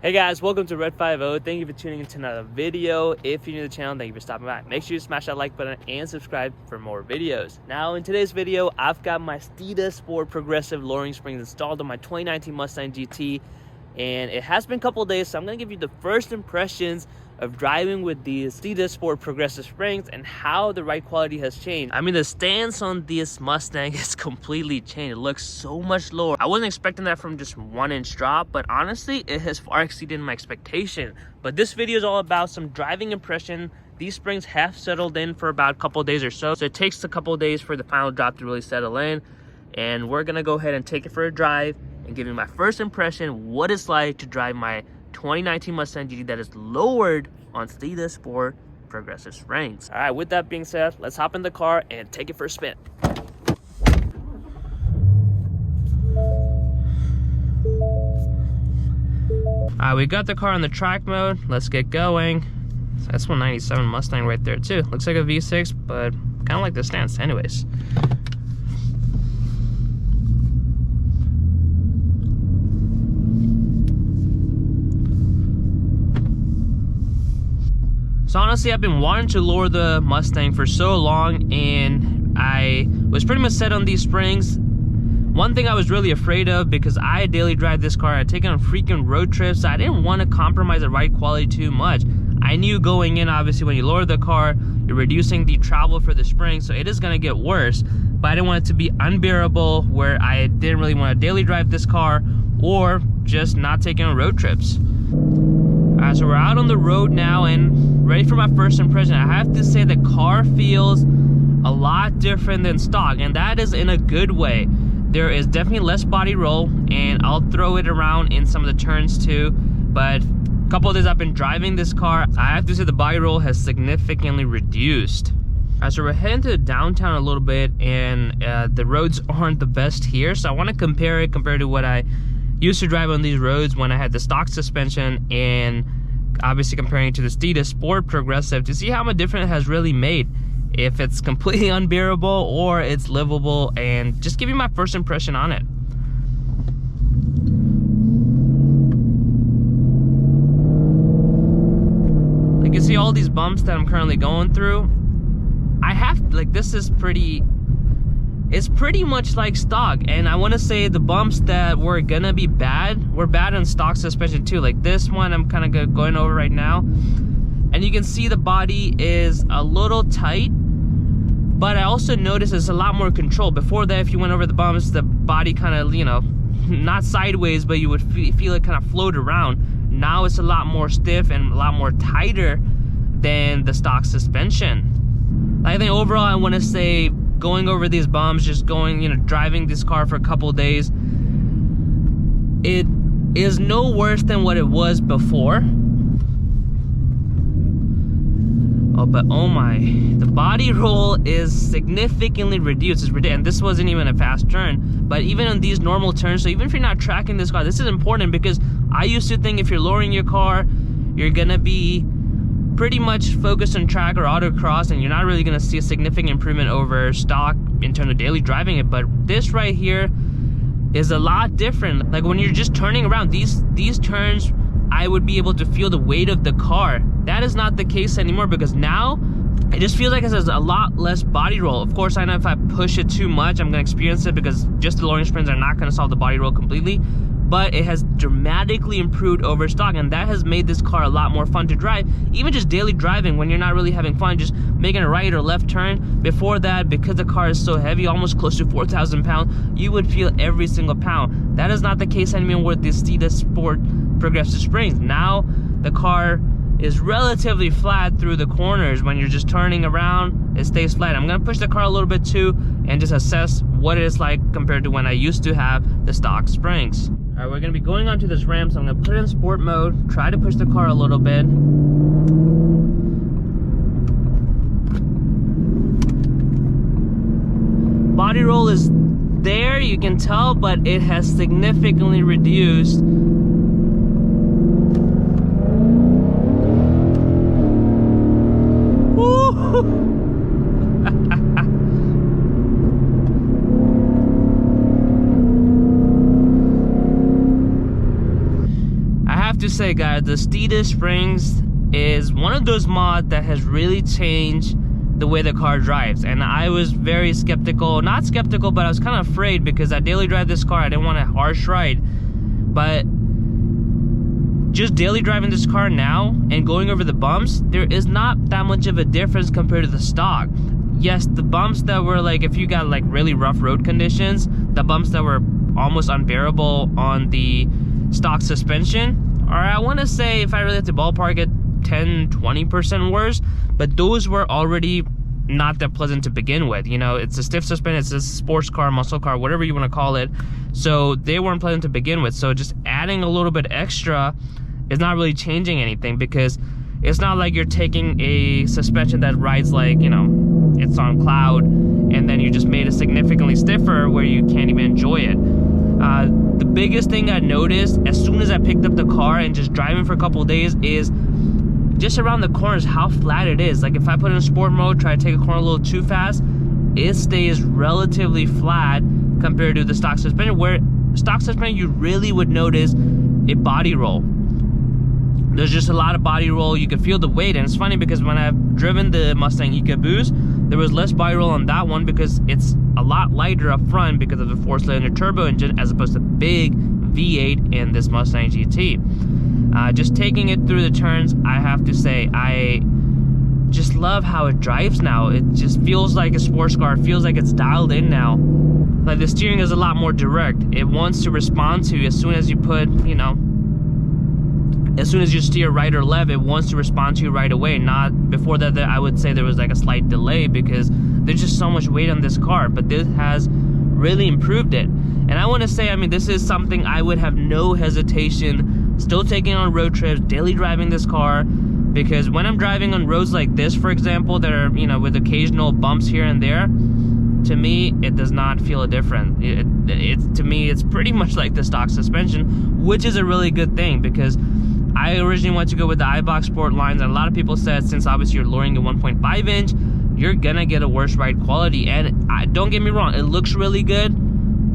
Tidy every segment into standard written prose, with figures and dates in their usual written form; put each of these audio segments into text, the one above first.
Hey guys, welcome to Red 50. Thank you for tuning into another video. If you're new to the channel, thank you for stopping by. Make sure you smash that like button and subscribe for more videos. Now in today's video, I've got my Steeda Sport Progressive lowering springs installed on my 2019 Mustang GT, and it has been a couple of days, so I'm going to give you the first impressions of driving with the Steeda Sport Progressive springs and how the ride quality has changed. I mean, the stance on this Mustang is completely changed. It looks so much lower. I wasn't expecting that from just 1-inch drop, but honestly, it has far exceeded my expectation. But this video is all about some driving impression. These springs have settled in for about a couple of days or so, so it takes a couple of days for the final drop to really settle in. And we're gonna go ahead and take it for a drive and give you my first impression, what it's like to drive my 2019 Mustang GT that is lowered on Steeda Sport Progressive springs. All right, with that being said, let's hop in the car and take it for a spin. All right, we got the car in the track mode. Let's get going. So that's 197 Mustang right there too. Looks like a V6, but kind of like the stance anyways. So honestly, I've been wanting to lower the Mustang for so long, and I was pretty much set on these springs. One thing I was really afraid of, because I daily drive this car, I take it on frequent road trips, so I didn't want to compromise the ride quality too much. I knew going in, obviously, when you lower the car, you're reducing the travel for the spring, so it is going to get worse. But I didn't want it to be unbearable where I didn't really want to daily drive this car or just not take it on road trips. Alright, so we're out on the road now and ready for my first impression. I have to say the car feels a lot different than stock, and that is in a good way. There is definitely less body roll, and I'll throw it around in some of the turns too. But a couple of days I've been driving this car, I have to say the body roll has significantly reduced. Alright, so we're heading to downtown a little bit, and the roads aren't the best here, so I want to compare it compared to what I used to drive on these roads when I had the stock suspension, and obviously comparing it to the Steeda Sport Progressive to see how much difference it has really made. If it's completely unbearable or it's livable, and just give you my first impression on it. You can see all these bumps that I'm currently going through. This is it's pretty much like stock, and I want to say the bumps that were gonna be bad were bad on stock suspension too. Like this one I'm kind of going over right now, and you can see the body is a little tight, but I also noticed it's a lot more control. Before that, if you went over the bumps, the body kind of, you know, not sideways, but you would feel it kind of float around. Now it's a lot more stiff and a lot more tighter than the stock suspension. I think overall I want to say, going over these bumps, just going, you know, driving this car for a couple of days, it is no worse than what it was before. Oh, but oh my, the body roll is significantly reduced. And this wasn't even a fast turn, but even on these normal turns, so even if you're not tracking this car, this is important, because I used to think if you're lowering your car, you're gonna be pretty much focused on track or autocross, and you're not really going to see a significant improvement over stock in terms of daily driving it. But this right here is a lot different. Like when you're just turning around, these turns, I would be able to feel the weight of the car. That is not the case anymore, because now it just feels like it has a lot less body roll. Of course, I know if I push it too much, I'm going to experience it, because just the lowering springs are not going to solve the body roll completely. But it has dramatically improved over stock, and that has made this car a lot more fun to drive. Even just daily driving, when you're not really having fun, just making a right or left turn. Before that, because the car is so heavy, almost close to 4,000 pounds, you would feel every single pound. That is not the case anymore with the Steeda Sport Progressive springs. Now the car is relatively flat through the corners. When you're just turning around, it stays flat. I'm gonna push the car a little bit too and just assess what it is like compared to when I used to have the stock springs. All right, we're gonna be going onto this ramp, so I'm gonna put it in sport mode, try to push the car a little bit. Body roll is there, you can tell, but it has significantly reduced. to say, guys, the Steeda Springs is one of those mods that has really changed the way the car drives. And I was very skeptical, not skeptical, but I was kind of afraid because I daily drive this car. I didn't want a harsh ride. But just daily driving this car now and going over the bumps, there is not that much of a difference compared to the stock. Yes, the bumps that were like, if you got like really rough road conditions, the bumps that were almost unbearable on the stock suspension, or I want to say, if I really have to ballpark it, 10-20% worse, but those were already not that pleasant to begin with. You know, it's a stiff suspension, it's a sports car, muscle car, whatever you want to call it, so they weren't pleasant to begin with. So just adding a little bit extra is not really changing anything, because it's not like you're taking a suspension that rides like, you know, it's on cloud, and then you just made it significantly stiffer where you can't even enjoy it. The biggest thing I noticed as soon as I picked up the car and just driving for a couple of days is just around the corners how flat it is. Like if I put it in sport mode, try to take a corner a little too fast, it stays relatively flat compared to the stock suspension, where stock suspension you really would notice a body roll. There's just a lot of body roll. You can feel the weight, and it's funny because when I've driven the Mustang EcoBoost, there was less body roll on that one because it's a lot lighter up front because of the 4-cylinder turbo engine as opposed to big V8 in this Mustang GT. Just taking it through the turns, I have to say, I just love how it drives now. It just feels like a sports car. It feels like it's dialed in now. Like the steering is a lot more direct. It wants to respond to you as soon as you put, you know, as soon as you steer right or left, it wants to respond to you right away. Not before that, I would say there was like a slight delay because there's just so much weight on this car, but this has really improved it. And I want to say, I mean, this is something I would have no hesitation still taking on road trips, daily driving this car, because when I'm driving on roads like this, for example, that are, you know, with occasional bumps here and there, to me, it does not feel a different. To me, it's pretty much like the stock suspension, which is a really good thing, because I originally wanted to go with the iBox Sport lines, and a lot of people said since obviously you're lowering a 1.5 inch, you're gonna get a worse ride quality. And don't get me wrong, it looks really good,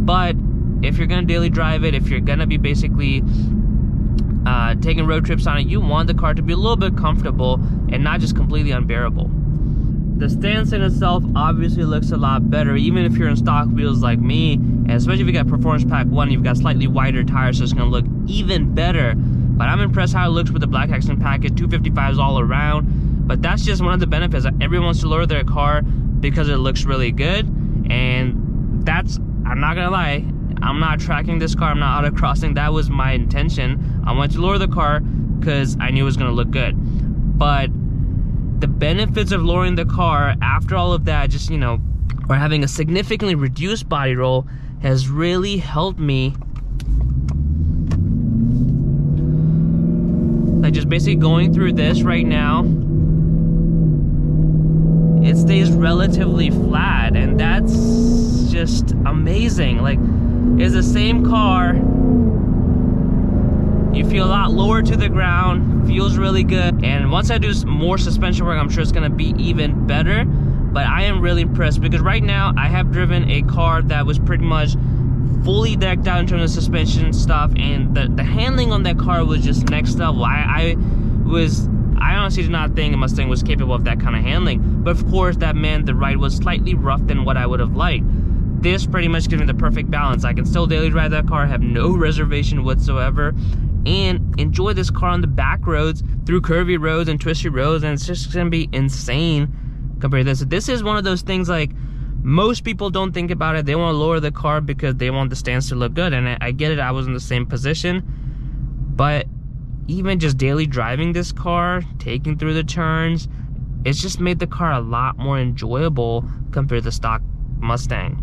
but if you're gonna daily drive it, if you're gonna be basically taking road trips on it, you want the car to be a little bit comfortable and not just completely unbearable. The stance in itself obviously looks a lot better, even if you're in stock wheels like me, and especially if you got Performance Pack 1, you've got slightly wider tires, so it's gonna look even better. But I'm impressed how it looks with the Black Accent package, 255s all around. But that's just one of the benefits. Everyone wants to lower their car because it looks really good. And that's, I'm not gonna lie, I'm not tracking this car, I'm not autocrossing. That was my intention. I wanted to lower the car because I knew it was gonna look good. But the benefits of lowering the car after all of that, just, you know, or having a significantly reduced body roll, has really helped me. Like just basically going through this right now, it stays relatively flat, and that's just amazing. Like, it's the same car, you feel a lot lower to the ground, feels really good, and once I do more suspension work, I'm sure it's gonna be even better. But I am really impressed because right now I have driven a car that was pretty much fully decked out in terms of suspension stuff, and the handling on that car was just next level. I honestly did not think a Mustang was capable of that kind of handling, but of course that meant the ride was slightly rough than what I would have liked. This pretty much gives me the perfect balance. I can still daily drive that car, have no reservation whatsoever, and enjoy this car on the back roads, through curvy roads and twisty roads, and it's just gonna be insane compared to this. This is one of those things, like, most people don't think about it. They want to lower the car because they want the stance to look good, and I get it. I was in the same position, but even just daily driving this car, taking through the turns, it's just made the car a lot more enjoyable compared to the stock Mustang.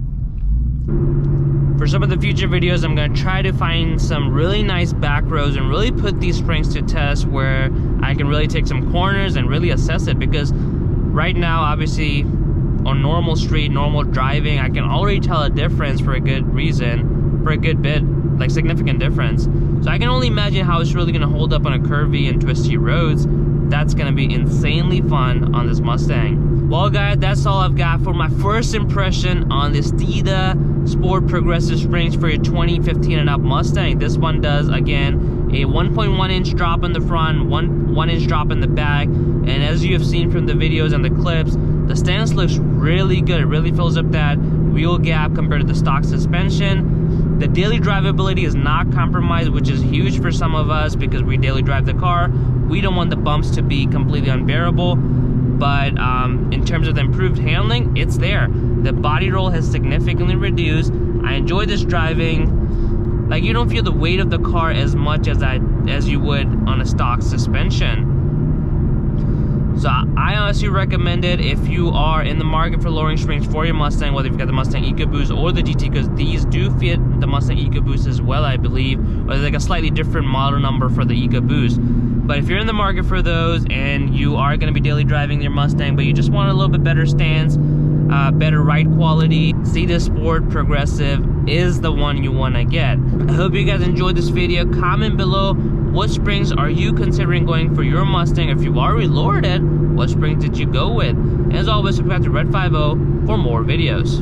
For some of the future videos, I'm going to try to find some really nice back roads and really put these springs to test, where I can really take some corners and really assess it, because right now, obviously, on normal street, normal driving, I can already tell a difference for a good reason, for a good bit, like significant difference. So I can only imagine how it's really gonna hold up on a curvy and twisty roads. That's gonna be insanely fun on this Mustang. Well guys, that's all I've got for my first impression on the Steeda Sport Progressive Springs for your 2015 and up Mustang. This one does, again, a 1.1 inch drop in the front, 1 inch drop in the back, and as you have seen from the videos and the clips, the stance looks really good. It really fills up that wheel gap compared to the stock suspension. The daily drivability is not compromised, which is huge for some of us because we daily drive the car. We don't want the bumps to be completely unbearable, but in terms of the improved handling, it's there. The body roll has significantly reduced. I enjoy this driving. Like, you don't feel the weight of the car as much as you would on a stock suspension. So I honestly recommend it if you are in the market for lowering springs for your Mustang, whether you've got the Mustang EcoBoost or the GT, because these do fit the Mustang EcoBoost as well, I believe, or there's like a slightly different model number for the EcoBoost. But if you're in the market for those and you are going to be daily driving your Mustang, but you just want a little bit better stance, better ride quality, Steeda Sport Progressive is the one you want to get. I hope you guys enjoyed this video. Comment below, what springs are you considering going for your Mustang? If you've already lowered it, what springs did you go with? And as always, subscribe to Red 50 for more videos.